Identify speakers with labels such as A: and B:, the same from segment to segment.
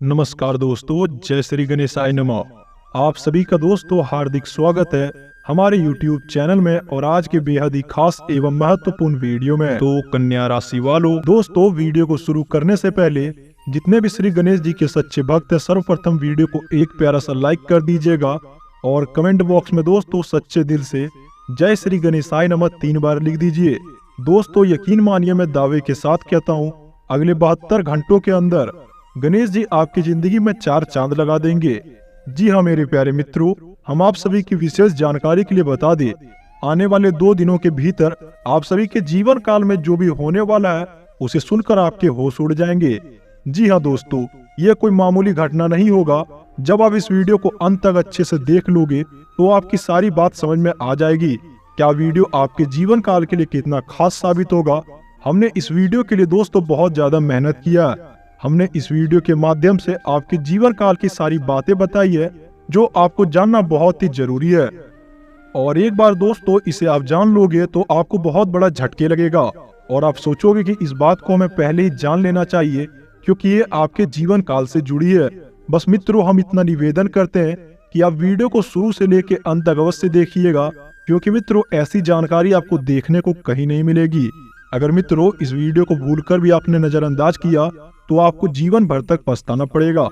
A: नमस्कार दोस्तों, जय श्री गणेशाय नमः। आप सभी का दोस्तों हार्दिक स्वागत है हमारे YouTube चैनल में और आज के बेहद ही खास एवं महत्वपूर्ण वीडियो में। तो कन्या राशि वालों, दोस्तों वीडियो को शुरू करने से पहले जितने भी श्री गणेश जी के सच्चे भक्त हैं, सर्वप्रथम वीडियो को एक प्यारा सा लाइक कर दीजिएगा और कमेंट बॉक्स में दोस्तों सच्चे दिल से जय श्री गणेशाय नमः 3 बार लिख दीजिए। दोस्तों यकीन मानिए, मैं दावे के साथ कहता हूँ अगले 72 घंटों के अंदर गणेश जी आपकी जिंदगी में 4 चांद लगा देंगे। जी हाँ मेरे प्यारे मित्रों, हम आप सभी की विशेष जानकारी के लिए बता दें, आने वाले 2 दिनों के भीतर आप सभी के जीवन काल में जो भी होने वाला है उसे सुनकर आपके होश उड़ जाएंगे। जी हाँ दोस्तों, यह कोई मामूली घटना नहीं होगा। जब आप इस वीडियो को अंत तक अच्छे से देख लोगे तो आपकी सारी बात समझ में आ जाएगी। क्या वीडियो आपके जीवन काल के लिए कितना खास साबित होगा। हमने इस वीडियो के लिए दोस्तों बहुत ज्यादा मेहनत किया है। हमने इस वीडियो के माध्यम से आपके जीवन काल की सारी बातें बताई है जो आपको जानना बहुत ही जरूरी है। और एक बार दोस्तों इसे आप जान लोगे तो आपको बहुत बड़ा झटके लगेगा और आप सोचोगे कि इस बात को हमें पहले ही जान लेना चाहिए क्योंकि ये आपके जीवन काल से जुड़ी है। बस मित्रों, हम इतना निवेदन करते हैं कि आप वीडियो को शुरू से लेके अंत तक अवश्य देखिएगा क्योंकि मित्रों ऐसी जानकारी आपको देखने को कहीं नहीं मिलेगी। अगर मित्रों इस वीडियो को भूलकर भी आपने नजरअंदाज किया तो आपको जीवन भर तक पछताना पड़ेगा।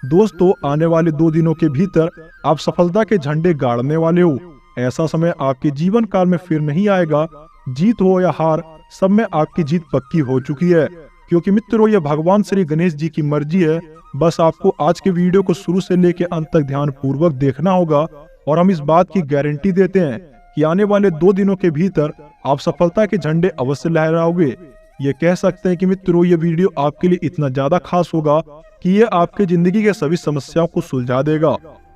A: दोस्तों आने वाले 2 दिनों के भीतर आप सफलता के झंडे गाड़ने वाले हो। ऐसा समय आपके जीवन काल में फिर नहीं आएगा। जीत हो या हार, सब में आपकी जीत पक्की हो चुकी है क्योंकि मित्रों यह भगवान श्री गणेश जी की मर्जी है। बस आपको आज के वीडियो को शुरू से लेकर अंत तक ध्यान पूर्वक देखना होगा और हम इस बात की गारंटी देते हैं कि आने वाले 2 दिनों के भीतर आप सफलता के झंडे अवश्य लहराओगे। ये कह सकते हैं कि मित्रों ये वीडियो आपके लिए इतना ज्यादा खास होगा कि ये आपके जिंदगी के सभी समस्याओं को सुलझा देगा।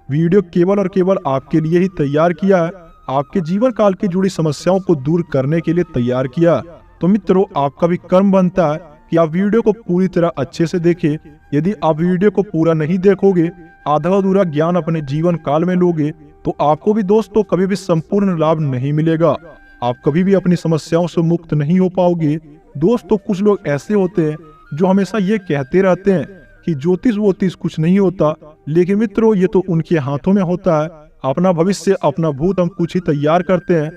A: वीडियो केवल और केवल आपके लिए ही तैयार किया है, आपके जीवन काल की जुड़ी समस्याओं को दूर करने के लिए तैयार किया है। तो मित्रों आपका भी कर्म बनता है कि आप वीडियो को पूरी तरह अच्छे से देखें। यदि आप वीडियो को पूरा नहीं देखोगे, आधा अधूरा ज्ञान अपने जीवन काल में लोगे तो आपको भी दोस्तों कभी भी संपूर्ण लाभ नहीं मिलेगा। आप कभी भी अपनी समस्याओं से मुक्त नहीं हो पाओगे। दोस्तों कुछ लोग ऐसे होते हैं जो हमेशा ये कहते रहते हैं कि ज्योतिष वोतिष कुछ नहीं होता, लेकिन मित्रों ये तो उनके हाथों में होता है। अपना भविष्य अपना भूत हम कुछ ही तैयार करते हैं।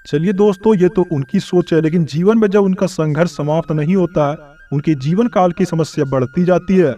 A: चलिए दोस्तों ये तो उनकी सोच है, लेकिन जीवन में जब उनका संघर्ष समाप्त नहीं होता है, उनके जीवन काल की समस्या बढ़ती जाती है।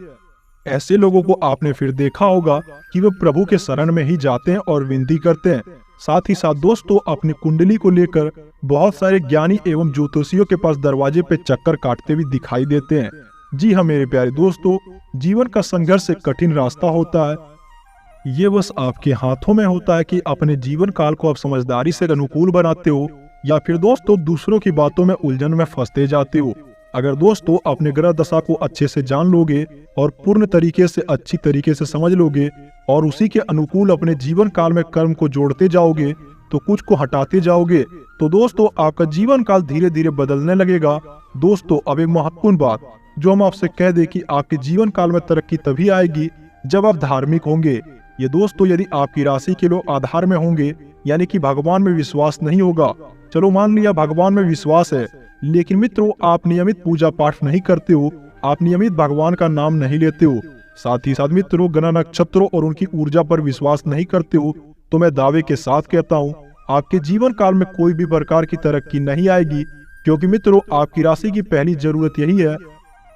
A: ऐसे लोगों को आपने फिर देखा होगा कि वे प्रभु के शरण में ही जाते हैं और विनती करते हैं। साथ ही साथ दोस्तों अपनी कुंडली को लेकर बहुत सारे ज्ञानी एवं ज्योतिषियों के पास दरवाजे पे चक्कर काटते भी दिखाई देते हैं। जी हाँ मेरे प्यारे दोस्तों, जीवन का संघर्ष एक कठिन रास्ता होता है। ये बस आपके हाथों में होता है कि अपने जीवन काल को आप समझदारी से अनुकूल बनाते हो या फिर दोस्तों दूसरों की बातों में उलझन में फंसते जाते हो। अगर दोस्तों अपने ग्रह दशा को अच्छे से जान लोगे और पूर्ण तरीके से अच्छी तरीके से समझ लोगे और उसी के अनुकूल अपने जीवन काल में कर्म को जोड़ते जाओगे तो कुछ को हटाते जाओगे तो दोस्तों आपका जीवन काल धीरे धीरे बदलने लगेगा। दोस्तों अब एक महत्वपूर्ण बात जो हम आपसे कह दे कि आपके जीवन काल में तरक्की तभी आएगी जब आप धार्मिक होंगे। ये दोस्तों यदि आपकी राशि के लोग आधार में होंगे यानी कि भगवान में विश्वास नहीं होगा, चलो मान लिया भगवान में विश्वास है लेकिन मित्रों आप नियमित पूजा पाठ नहीं करते हो, आप नियमित भगवान का नाम नहीं लेते हो, साथ ही साथ मित्रों ग्रह नक्षत्रों और उनकी ऊर्जा पर विश्वास नहीं करते हो, तो मैं दावे के साथ कहता हूँ आपके जीवन काल में कोई भी प्रकार की तरक्की नहीं आएगी क्योंकि मित्रों आपकी राशि की पहली जरूरत यही है।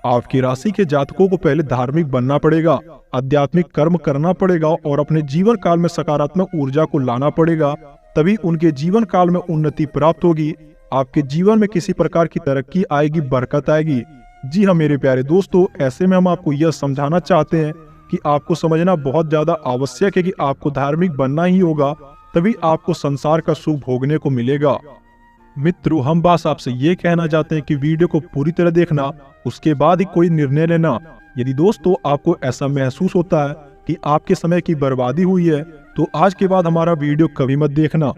A: आपकी राशि के जातकों को पहले धार्मिक बनना पड़ेगा, आध्यात्मिक कर्म करना पड़ेगा और अपने जीवन काल में सकारात्मक ऊर्जा को लाना पड़ेगा, तभी उनके जीवन काल में उन्नति प्राप्त होगी। आपके जीवन में किसी प्रकार की तरक्की आएगी, बरकत आएगी। जी हाँ मेरे प्यारे दोस्तों, ऐसे में हम आपको यह समझाना चाहते हैं कि आपको समझना बहुत ज्यादा आवश्यक है कि आपको धार्मिक बनना ही होगा, तभी आपको संसार का सुख भोगने को मिलेगा। मित्रों हम बस आपसे ये कहना चाहते हैं कि वीडियो को पूरी तरह देखना, उसके बाद ही कोई निर्णय लेना। यदि दोस्तों आपको ऐसा महसूस होता है कि आपके समय की बर्बादी हुई है तो आज के बाद हमारा वीडियो कभी मत देखना।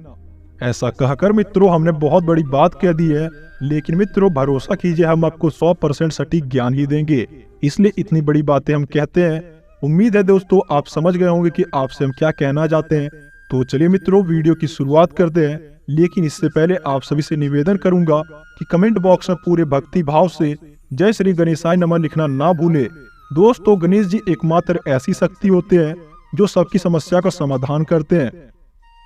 A: ऐसा कहकर मित्रों हमने बहुत बड़ी बात कह दी है, लेकिन मित्रों भरोसा कीजिए हम आपको 100% सटीक ज्ञान ही देंगे, इसलिए इतनी बड़ी बातें हम कहते हैं। उम्मीद है दोस्तों आप समझ गए होंगे कि आपसे हम क्या कहना चाहते हैं। तो चलिए मित्रों वीडियो की शुरुआत करते हैं, लेकिन इससे पहले आप सभी से निवेदन करूंगा कि कमेंट बॉक्स में पूरे भक्ति भाव से जय श्री गणेशाय नमः लिखना ना भूले दोस्तों गणेश जी एकमात्र ऐसी शक्ति होते हैं जो सबकी समस्या का समाधान करते हैं।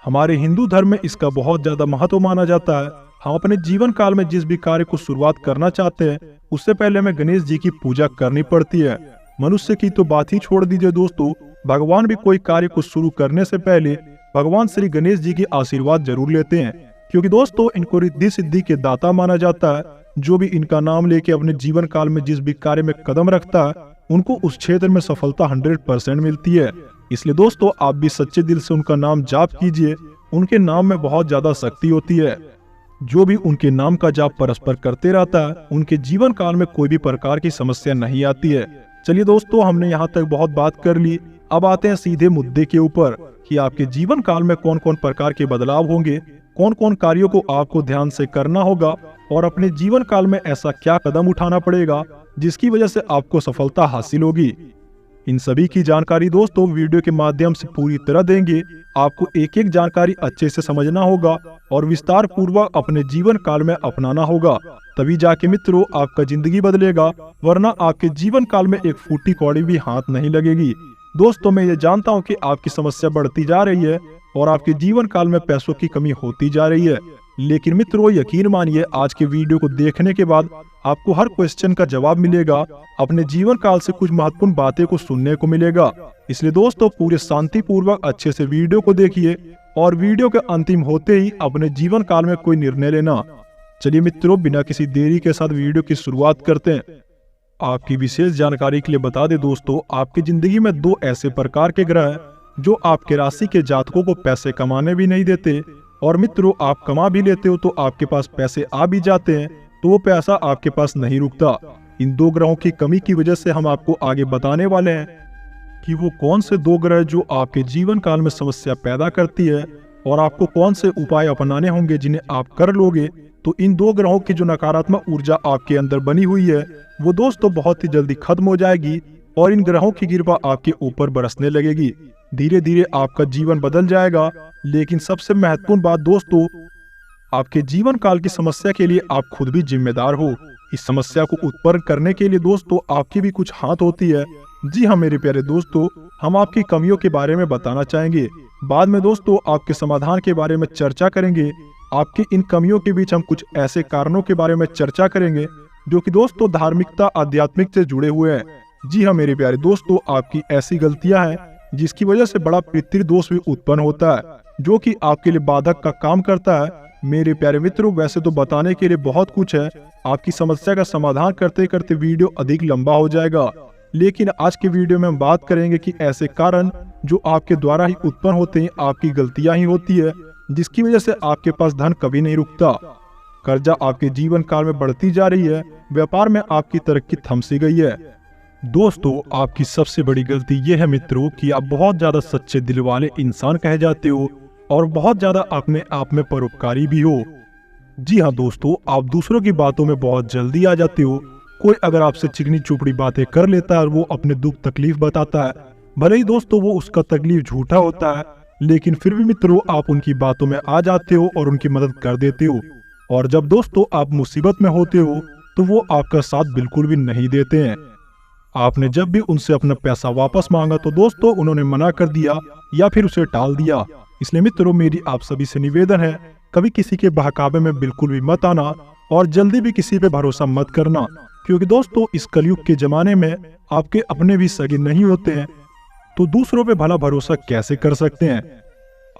A: हमारे हिंदू धर्म में इसका बहुत ज्यादा महत्व माना जाता है। हम अपने जीवन काल में जिस भी कार्य को शुरुआत करना चाहते हैं उससे पहले हमें गणेश जी की पूजा करनी पड़ती है। मनुष्य की तो बात ही छोड़ दीजिए दोस्तों, भगवान भी कोई कार्य को शुरू करने से पहले भगवान श्री गणेश जी की आशीर्वाद जरूर लेते हैं, क्योंकि दोस्तों इनको रिद्धि सिद्धि के दाता माना जाता है। जो भी इनका नाम लेके अपने जीवन काल में जिस भी कार्य में कदम रखता है उनको उस क्षेत्र में सफलता 100% मिलती है। इसलिए दोस्तों आप भी सच्चे दिल से उनका नाम जाप कीजिए, उनके नाम में बहुत ज्यादा शक्ति होती है। जो भी उनके नाम का जाप परस्पर करते रहता है उनके जीवन काल में कोई भी प्रकार की समस्या नहीं आती है। चलिए दोस्तों, हमने यहाँ तक बहुत बात कर ली, अब आते हैं सीधे मुद्दे के ऊपर कि आपके जीवन काल में कौन कौन प्रकार के बदलाव होंगे, कौन कौन कार्यों को आपको ध्यान से करना होगा और अपने जीवन काल में ऐसा क्या कदम उठाना पड़ेगा जिसकी वजह से आपको सफलता हासिल होगी। इन सभी की जानकारी दोस्तों वीडियो के माध्यम से पूरी तरह देंगे। आपको एक एक जानकारी अच्छे से समझना होगा और विस्तार पूर्वक अपने जीवन काल में अपनाना होगा, तभी जाके मित्रों आपका जिंदगी बदलेगा, वरना आपके जीवन काल में एक फूटी कौड़ी भी हाथ नहीं लगेगी। दोस्तों मैं ये जानता हूँ कि आपकी समस्या बढ़ती जा रही है और आपके जीवन काल में पैसों की कमी होती जा रही है, लेकिन मित्रों यकीन मानिए आज के वीडियो को देखने के बाद आपको हर क्वेश्चन का जवाब मिलेगा, अपने जीवन काल से कुछ महत्वपूर्ण बातें को सुनने को मिलेगा। इसलिए दोस्तों पूरे शांति पूर्वक अच्छे से वीडियो को देखिए और वीडियो के अंतिम होते ही अपने जीवन काल में कोई निर्णय लेना। चलिए मित्रों बिना किसी देरी के साथ वीडियो की शुरुआत करते हैं। आपकी विशेष जानकारी के लिए बता दें दोस्तों, आपकी जिंदगी में 2 ऐसे प्रकार के ग्रह हैं जो आपके राशि के जातकों को पैसे कमाने भी नहीं देते, और मित्रों आप कमा भी लेते हो तो आपके पास पैसे आ भी जाते हैं तो वो पैसा आपके पास नहीं रुकता। इन 2 ग्रहों की कमी की वजह से हम आपको आगे बताने वाले हैं कि वो कौन से 2 ग्रह जो आपके जीवन काल में समस्या पैदा करती है और आपको कौन से उपाय अपनाने होंगे जिन्हें आप कर लोगे तो इन 2 ग्रहों की जो नकारात्मक ऊर्जा आपके अंदर बनी हुई है वो दोस्तों बहुत ही जल्दी खत्म हो जाएगी और इन ग्रहों की कृपा आपके ऊपर बरसने लगेगी। धीरे धीरे आपका जीवन बदल जाएगा। लेकिन सबसे महत्वपूर्ण बात दोस्तों, आपके जीवन काल की समस्या के लिए आप खुद भी जिम्मेदार हो। इस समस्या को उत्पन्न करने के लिए दोस्तों आपकी भी कुछ हाथ होती है। जी हाँ मेरे प्यारे दोस्तों, हम आपकी कमियों के बारे में बताना चाहेंगे। बाद में दोस्तों आपके समाधान के बारे में चर्चा करेंगे। आपकी इन कमियों के बीच हम कुछ ऐसे कारणों के बारे में चर्चा करेंगे जो कि दोस्तों धार्मिकता आध्यात्मिक से जुड़े हुए हैं। जी हाँ मेरे प्यारे दोस्तों, आपकी ऐसी गलतियां हैं जिसकी वजह से बड़ा पितृदोष भी उत्पन्न होता है जो कि आपके लिए बाधक का काम करता है। मेरे प्यारे मित्रों वैसे तो बताने के लिए बहुत कुछ है, आपकी समस्या का समाधान करते करते वीडियो अधिक लंबा हो जाएगा, लेकिन आज के वीडियो में हम बात करेंगे कि ऐसे कारण जो आपके द्वारा ही उत्पन्न होते हैं, आपकी गलतियां ही होती है जिसकी वजह से आपके पास धन कभी नहीं रुकता, कर्जा आपके जीवन काल में बढ़ती जा रही है, व्यापार में आपकी तरक्की थम सी गई है। दोस्तों आपकी सबसे बड़ी गलती यह है मित्रों कि आप बहुत ज्यादा सच्चे दिल वाले इंसान कहे जाते हो और बहुत ज्यादा अपने आप में परोपकारी भी हो। जी हाँ दोस्तों, आप दूसरों की बातों में बहुत जल्दी आ जाते हो। कोई अगर आपसे चिकनी चुपड़ी बातें कर लेता है और वो अपने दुख तकलीफ बताता है, भले ही दोस्तों वो उसका तकलीफ झूठा होता है, लेकिन फिर भी मित्रों आप उनकी बातों में आ जाते हो और उनकी मदद कर देते हो। और जब दोस्तों आप मुसीबत में होते हो तो वो आपका साथ बिल्कुल भी नहीं देते हैं। आपने जब भी उनसे अपना पैसा वापस मांगा तो दोस्तों उन्होंने मना कर दिया या फिर उसे टाल दिया। इसलिए मित्रों मेरी आप सभी से निवेदन है, कभी किसी के बहकावे में बिल्कुल भी मत आना और जल्दी भी किसी पे भरोसा मत करना, क्योंकि दोस्तों इस कलयुग के जमाने में आपके अपने भी सगे नहीं होते हैं तो दूसरों पे भला भरोसा कैसे कर सकते हैं।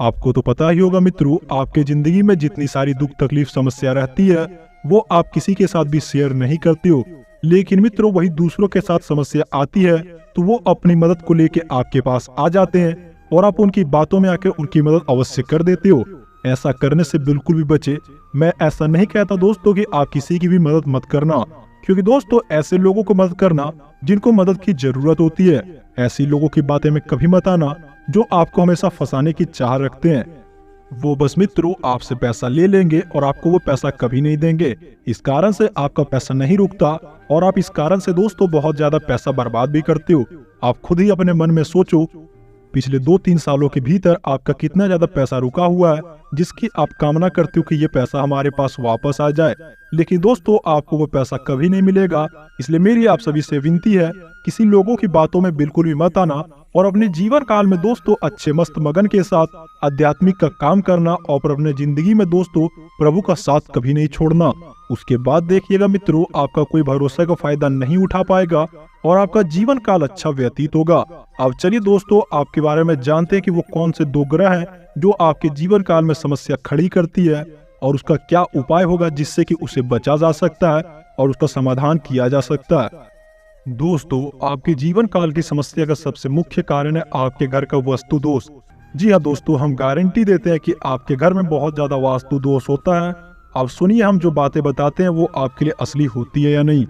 A: आपको तो पता ही होगा मित्रों, आपके जिंदगी में जितनी सारी दुख तकलीफ समस्या रहती है वो आप किसी के साथ भी शेयर नहीं करते हो, लेकिन मित्रों वही दूसरों के साथ समस्या आती है तो वो अपनी मदद को लेके आपके पास आ जाते हैं और आप उनकी बातों में आकर उनकी मदद अवश्य कर देते हो। ऐसा करने से बिल्कुल भी बचे। मैं ऐसा नहीं कहता दोस्तों कि आप किसी की भी मदद मत करना, क्योंकि दोस्तों ऐसे लोगों को मदद करना जिनको मदद की जरूरत होती है। ऐसी लोगों की बातें में कभी मत आना जो आपको हमेशा फंसाने की चाह रखते हैं। वो बस मित्रों आपसे पैसा ले लेंगे और आपको वो पैसा कभी नहीं देंगे। इस कारण से आपका पैसा नहीं रुकता और आप इस कारण से दोस्तों बहुत ज्यादा पैसा बर्बाद भी करते हो। आप खुद ही अपने मन में सोचो, पिछले 2-3 सालों के भीतर आपका कितना ज्यादा पैसा रुका हुआ है, जिसकी आप कामना करते हो कि ये पैसा हमारे पास वापस आ जाए, लेकिन दोस्तों आपको वो पैसा कभी नहीं मिलेगा। इसलिए मेरी आप सभी से विनती है, किसी लोगों की बातों में बिल्कुल भी मत आना और अपने जीवन काल में दोस्तों अच्छे मस्त मगन के साथ आध्यात्मिक का काम करना और अपने जिंदगी में दोस्तों प्रभु का साथ कभी नहीं छोड़ना। उसके बाद देखिएगा मित्रों, आपका कोई भरोसे का फायदा नहीं उठा पाएगा और आपका जीवन काल अच्छा व्यतीत होगा। अब चलिए दोस्तों, आपके बारे में जानते हैं कि वो कौन से 2 ग्रह हैं जो आपके जीवन काल में समस्या खड़ी करती है और उसका क्या उपाय होगा जिससे कि उसे बचा जा सकता है और उसका समाधान किया जा सकता है। दोस्तों, आपके जीवन काल की समस्या का सबसे मुख्य कारण है आपके घर का वास्तु दोष। जी हाँ दोस्तों, हम गारंटी देते हैं कि आपके घर में बहुत ज्यादा वास्तु दोष होता है। अब सुनिए, हम जो बातें बताते हैं वो आपके लिए असली होती है या नहीं।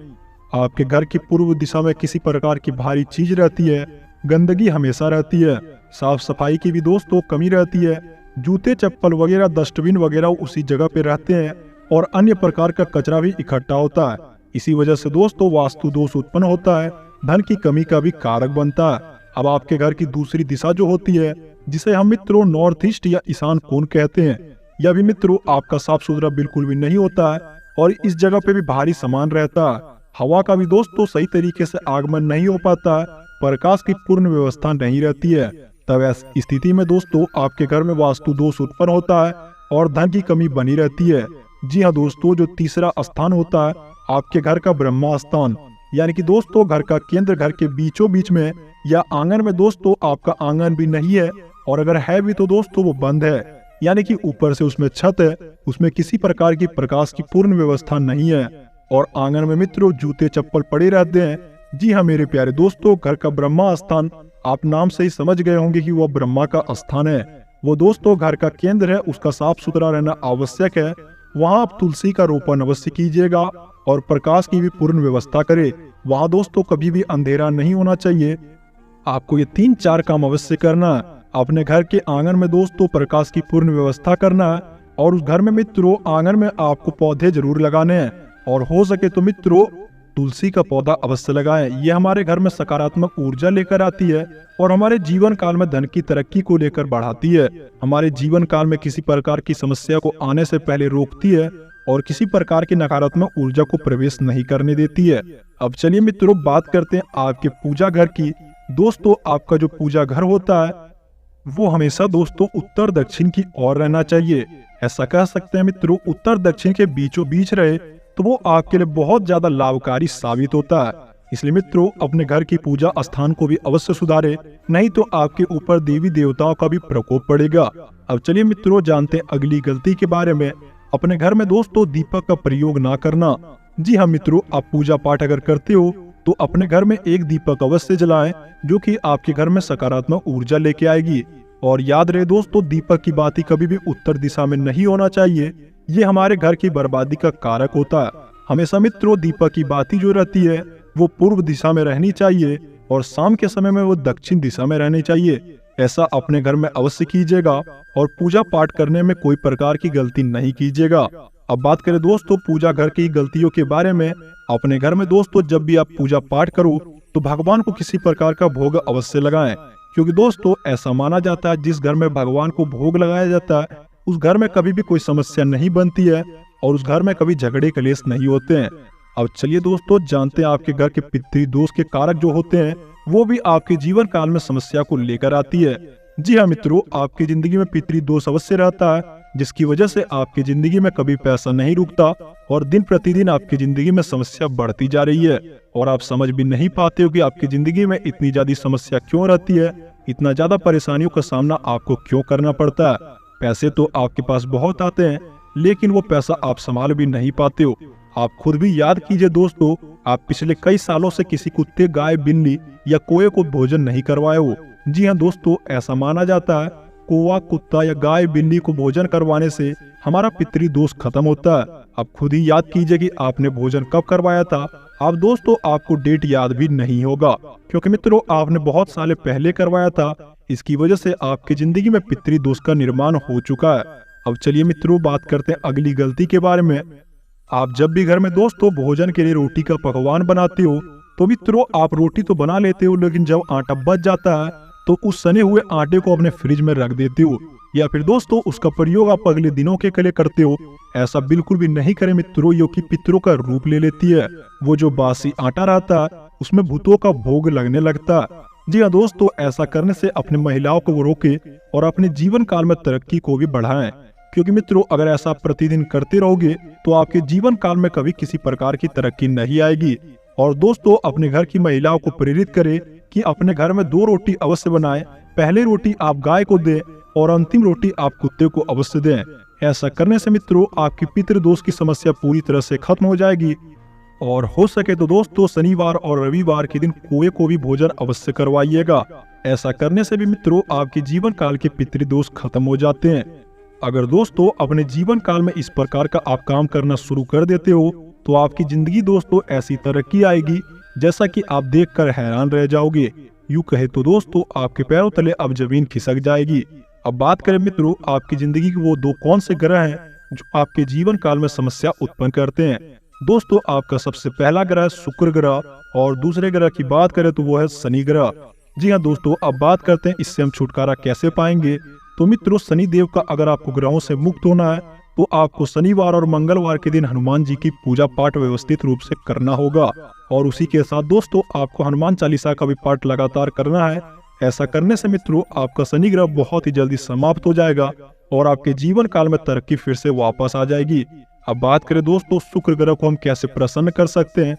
A: आपके घर की पूर्व दिशा में किसी प्रकार की भारी चीज रहती है, गंदगी हमेशा रहती है, साफ सफाई की भी दोस्तों कमी रहती है, जूते चप्पल वगैरह डस्टबिन वगैरह उसी जगह पे रहते हैं और अन्य प्रकार का कचरा भी इकट्ठा होता है। इसी वजह से दोस्तों वास्तु दोष उत्पन्न होता है, धन की कमी का भी कारक बनता है। अब आपके घर की दूसरी दिशा जो होती है, जिसे हम मित्रों नॉर्थ ईस्ट या ईशान कोण कहते हैं, यह भी मित्रों आपका साफ सुथरा बिल्कुल भी नहीं होता है और इस जगह पे भी भारी सामान रहता है। हवा का भी दोस्तों सही तरीके से आगमन नहीं हो पाता है, प्रकाश की पूर्ण व्यवस्था नहीं रहती है। तब ऐसी स्थिति में दोस्तों आपके घर में वास्तु दोष उत्पन्न होता है और धन की कमी बनी रहती है। जी हाँ दोस्तों, जो तीसरा स्थान होता है आपके घर का ब्रह्मा स्थान, यानी कि दोस्तों घर का केंद्र घर के बीचों बीच में या आंगन में दोस्तों आपका आंगन भी नहीं है और अगर है भी तो दोस्तों वो बंद है, यानी कि ऊपर से उसमें छत है, उसमें किसी प्रकार की प्रकाश की पूर्ण व्यवस्था नहीं है और आंगन में मित्रों जूते चप्पल पड़े रहते हैं। जी हाँ मेरे प्यारे दोस्तों, घर का ब्रह्मा स्थान आप नाम से ही समझ गए होंगे कि वह ब्रह्मा का स्थान है। वो दोस्तों घर का केंद्र है, उसका साफ सुथरा रहना आवश्यक है। वहाँ आप तुलसी का रोपण अवश्य कीजिएगा और प्रकाश की भी पूर्ण व्यवस्था करे। वहाँ दोस्तों कभी भी अंधेरा नहीं होना चाहिए। आपको ये 3-4 काम अवश्य करना है। अपने घर के आंगन में दोस्तों प्रकाश की पूर्ण व्यवस्था करना है और उस घर में मित्रों आंगन में आपको पौधे जरूर लगाने हैं और हो सके तो मित्रों तुलसी का पौधा अवश्य लगाएं। ये हमारे घर में सकारात्मक ऊर्जा लेकर आती है और हमारे जीवन काल में धन की तरक्की को लेकर बढ़ाती है। हमारे जीवन काल में किसी प्रकार की समस्या को आने से पहले रोकती है और किसी प्रकार की नकारात्मक ऊर्जा को प्रवेश नहीं करने देती है। अब चलिए मित्रों बात करते हैं आपके पूजा घर की। दोस्तों आपका जो पूजा घर होता है वो हमेशा दोस्तों उत्तर दक्षिण की ओर रहना चाहिए। ऐसा कह सकते हैं मित्रों, उत्तर दक्षिण के बीचों बीच रहे तो वो आपके लिए बहुत ज्यादा लाभकारी साबित होता है। इसलिए मित्रों अपने घर की पूजा स्थान को भी अवश्य सुधारे, नहीं तो आपके ऊपर देवी देवताओं का भी प्रकोप पड़ेगा। अब चलिए मित्रों जानते हैं अगली गलती के बारे में। अपने घर में दोस्तों दीपक का प्रयोग ना करना। जी हाँ मित्रों, आप पूजा पाठ अगर करते हो तो अपने घर में एक दीपक अवश्य जलाएं, जो कि आपके घर में सकारात्मक ऊर्जा लेके आएगी। और याद रहे दोस्तों, दीपक की बाती कभी भी उत्तर दिशा में नहीं होना चाहिए, ये हमारे घर की बर्बादी का कारक होता है। हमेशा मित्रों दीपक की बाती जो रहती है वो पूर्व दिशा में रहनी चाहिए और शाम के समय में वो दक्षिण दिशा में रहनी चाहिए। ऐसा अपने घर में अवश्य कीजिएगा और पूजा पाठ करने में कोई प्रकार की गलती नहीं कीजिएगा। अब बात करें दोस्तों पूजा घर की गलतियों के बारे में। अपने घर में दोस्तों जब भी आप पूजा पाठ करो तो भगवान को किसी प्रकार का भोग अवश्य लगाएं, क्योंकि दोस्तों ऐसा माना जाता है जिस घर में भगवान को भोग लगाया जाता है उस घर में कभी भी कोई समस्या नहीं बनती है और उस घर में कभी झगड़े कलेश नहीं होते हैं। अब चलिए दोस्तों जानते हैं आपके घर के पितृ दोष के कारक जो होते हैं वो भी आपके जीवन काल में समस्या को लेकर आती है। जी हाँ मित्रों, आपकी जिंदगी में पितृ दोष अवश्य रहता है, जिसकी वजह से आपकी जिंदगी में कभी पैसा नहीं रुकता और दिन प्रतिदिन आपकी जिंदगी में समस्या बढ़ती जा रही है और आप समझ भी नहीं पाते हो कि आपकी जिंदगी में इतनी ज्यादा समस्या क्यों रहती है, इतना ज्यादा परेशानियों का सामना आपको क्यों करना पड़ता है। पैसे तो आपके पास बहुत आते हैं लेकिन वो पैसा आप संभाल भी नहीं पाते हो। आप खुद भी याद कीजिए दोस्तों, आप पिछले कई सालों से किसी कुत्ते, गाय, बिल्ली या कोए को भोजन नहीं करवाए हो। जी हाँ दोस्तों, ऐसा माना जाता है कौवा, कुत्ता या गाय, बिल्ली को भोजन करवाने से हमारा पितृ दोष खत्म होता है। आप खुद ही याद कीजिए कि आपने भोजन कब करवाया था। आप दोस्तों आपको डेट याद भी नहीं होगा क्योंकि मित्रों आपने बहुत साल पहले करवाया था। इसकी वजह से आपकी जिंदगी में पितृ दोष का निर्माण हो चुका है। अब चलिए मित्रों बात करते हैं अगली गलती के बारे में। आप जब भी घर में दोस्तों भोजन के लिए रोटी का पकवान बनाते हो तो मित्रों आप रोटी तो बना लेते हो, लेकिन जब आटा बच जाता है तो उस सने हुए आटे को अपने फ्रिज में रख देते हो, या फिर दोस्तों उसका प्रयोग आप अगले दिनों के लिए करते हो। ऐसा बिल्कुल भी नहीं करें मित्रों, यो कि पितरों का रूप ले लेती है। वो जो बासी आटा रहता है उसमें भूतों का भोग लगने लगता है। जी हाँ दोस्तों, ऐसा करने से अपने महिलाओं को रोके और अपने जीवन काल में तरक्की को भी बढ़ाएं, क्योंकि मित्रों अगर ऐसा प्रतिदिन करते रहोगे तो आपके जीवन काल में कभी किसी प्रकार की तरक्की नहीं आएगी। और दोस्तों अपने घर की महिलाओं को प्रेरित करें कि अपने घर में 2 रोटी अवश्य बनाएं। पहले रोटी आप गाय को दें और अंतिम रोटी आप कुत्ते को अवश्य दें। ऐसा करने से मित्रों आपकी पितृदोष की समस्या पूरी तरह से खत्म हो जाएगी। और हो सके तो दोस्तों शनिवार और रविवार के दिन कुएं को भी भोजन अवश्य करवाइएगा। ऐसा करने से भी मित्रों आपके जीवन काल के पितृदोष खत्म हो जाते हैं। अगर दोस्तों अपने जीवन काल में इस प्रकार का आप काम करना शुरू कर देते हो तो आपकी जिंदगी दोस्तों ऐसी तरक्की आएगी जैसा कि आप देखकर हैरान रह जाओगे। यूं कहे तो दोस्तों आपके पैरों तले अब जमीन खिसक जाएगी। अब बात करें मित्रों आपकी जिंदगी के वो 2 कौन से ग्रह हैं जो आपके जीवन काल में समस्या उत्पन्न करते हैं। दोस्तों आपका सबसे पहला ग्रह शुक्र ग्रह, और दूसरे ग्रह की बात करें तो वो है शनि ग्रह। जी हाँ दोस्तों, अब बात करते हैं इससे हम छुटकारा कैसे पाएंगे। तो मित्रों शनि देव का अगर आपको ग्रहों से मुक्त होना है तो आपको शनिवार और मंगलवार के दिन हनुमान जी की पूजा पाठ व्यवस्थित रूप से करना होगा, और उसी के साथ दोस्तों आपको हनुमान चालीसा का भी पाठ लगातार करना है। ऐसा करने से मित्रों आपका शनि ग्रह बहुत ही जल्दी समाप्त हो जाएगा और आपके जीवन काल में तरक्की फिर से वापस आ जाएगी। अब बात करें दोस्तों शुक्र ग्रह को हम कैसे प्रसन्न कर सकते हैं।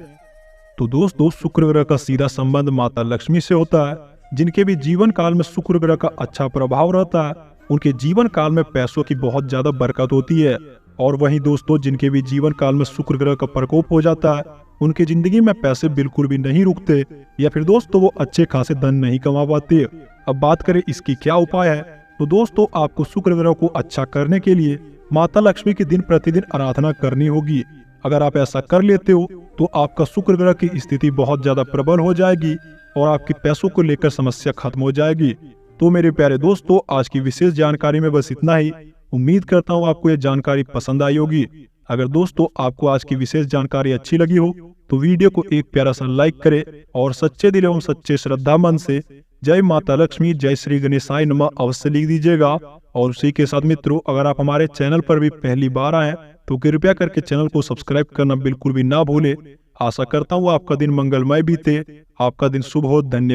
A: तो दोस्तों शुक्र ग्रह का सीधा संबंध माता लक्ष्मी से होता है। जिनके भी जीवन काल में शुक्र ग्रह का अच्छा प्रभाव रहता है उनके जीवन काल में पैसों की बहुत ज्यादा बरकत होती है। और वहीं दोस्तों जिनके भी जीवन काल में शुक्र ग्रह का प्रकोप हो जाता है उनकी जिंदगी में पैसे बिल्कुल भी नहीं रुकते, या फिर दोस्तों वो अच्छे खासे धन नहीं कमा पाते। अब बात करें इसकी क्या उपाय है। तो दोस्तों आपको शुक्र ग्रह को अच्छा करने के लिए माता लक्ष्मी की दिन प्रतिदिन आराधना करनी होगी। अगर आप ऐसा कर लेते हो तो आपका शुक्र ग्रह की स्थिति बहुत ज्यादा प्रबल हो जाएगी और आपकी पैसों को लेकर समस्या खत्म हो जाएगी। तो मेरे प्यारे दोस्तों आज की विशेष जानकारी में बस इतना ही। उम्मीद करता हूँ आपको यह जानकारी पसंद आई होगी। अगर दोस्तों आपको आज की विशेष जानकारी अच्छी लगी हो तो वीडियो को एक प्यारा सा लाइक करें और सच्चे दिल एवं सच्चे श्रद्धा मन से जय माता लक्ष्मी जय श्री गणेशाय नमः अवश्य लिख दीजिएगा। और उसी के साथ मित्रों अगर आप हमारे चैनल पर भी पहली बार आए तो कृपया करके चैनल को सब्सक्राइब करना बिल्कुल भी ना भूले। आशा करता हूँ आपका दिन मंगलमय बीते, आपका दिन शुभ हो। धन्यवाद।